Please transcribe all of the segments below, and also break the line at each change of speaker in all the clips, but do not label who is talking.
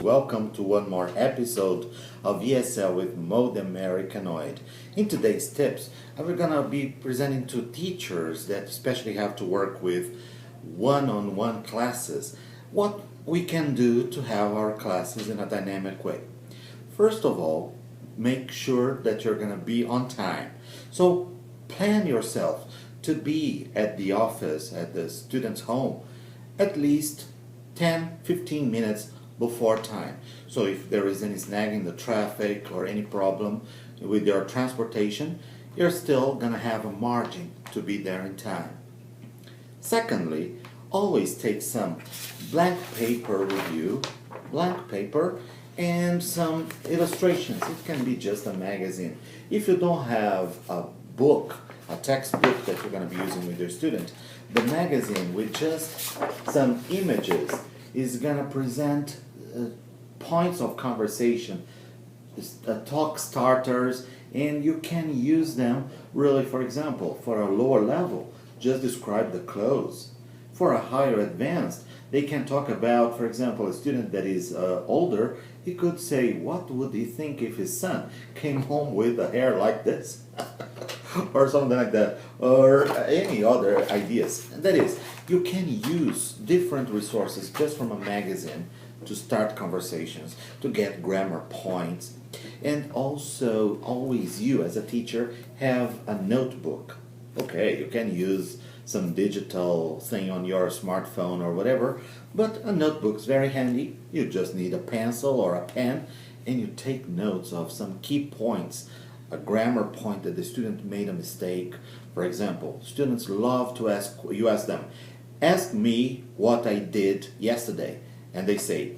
welcome to one more episode of ESL with Mode Americanoid. In today's tips, we're going to be presenting to teachers that especially have to work with one-on-one classes what we can do to have our classes in a dynamic way. First of all, make sure that you're going to be on time. So plan yourself to be at the office, at the student's home, at least 10-15 minutes before time. So if there is any snag in the traffic or any problem with your transportation, you're still going to have a margin to be there in time. Secondly, always take some blank paper with you, blank paper, and some illustrations. It can be just a magazine. If you don't have a book, a textbook that you're going to be using with your student, the magazine with just some images is going to present points of conversation, talk starters, and you can use them really, for example, for a lower level, just describe the clothes. For a higher advanced, they can talk about, for example, a student that is older, he could say, what would he think if his son came home with a hair like this? Or something like that, or any other ideas. And that is, you can use different resources just from a magazine to start conversations, to get grammar points, and also always you as a teacher have a notebook. Okay, you can use some digital thing on your smartphone or whatever, but a notebook is very handy. You just need a pencil or a pen, and you take notes of some key points, a grammar point that the student made a mistake. For example, students love to ask them, ask me what I did yesterday. And they say,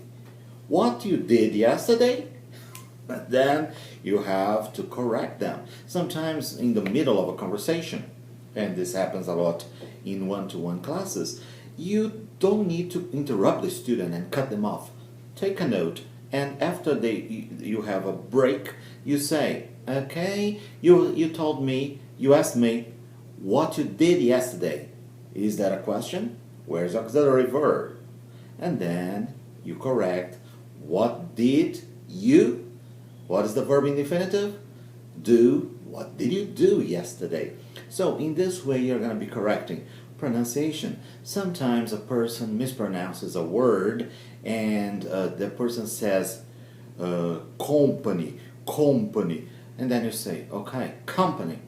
what you did yesterday? Then you have to correct them. Sometimes in the middle of a conversation, and this happens a lot in one-to-one classes, you don't need to interrupt the student and cut them off. Take a note, and after you have a break, you say, okay, you told me, you asked me what you did yesterday. Is that a question? Where's auxiliary verb? And then you correct, what did you? What is the verb in the infinitive? Do. What did you do yesterday? So in this way you're going to be correcting pronunciation. Sometimes a person mispronounces a word and the person says company, and then you say, okay, company,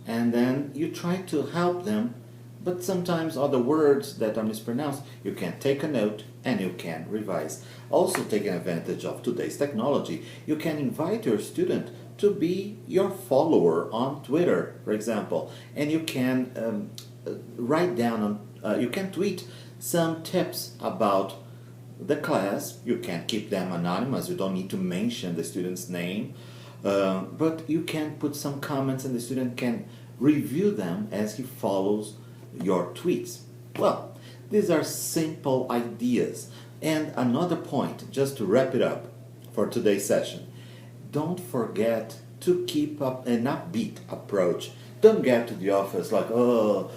and then you try to help them, but sometimes other words that are mispronounced, you can take a note and you can revise. Also, taking advantage of today's technology, you can invite your student to be your follower on Twitter, for example, and you can write down you can tweet some tips about the class. You can keep them anonymous, you don't need to mention the student's name, but you can put some comments and the student can review them as he follows your tweets. Well, these are simple ideas. And another point, just to wrap it up for today's session, don't forget to keep up an upbeat approach. Don't get to the office like, the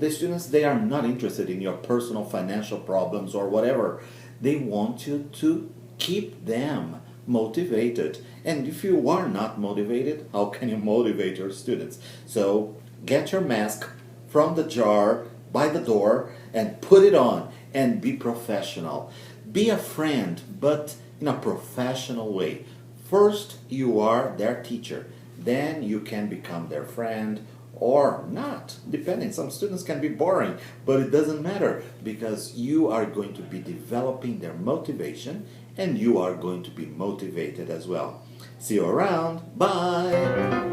students, they are not interested in your personal financial problems or whatever. They want you to keep them motivated. And if you are not motivated, how can you motivate your students? So get your mask from the jar by the door and put it on and be professional. Be a friend, but in a professional way. First, you are their teacher. Then you can become their friend or not, depending. Some students can be boring, but it doesn't matter because you are going to be developing their motivation and you are going to be motivated as well. See you around. Bye.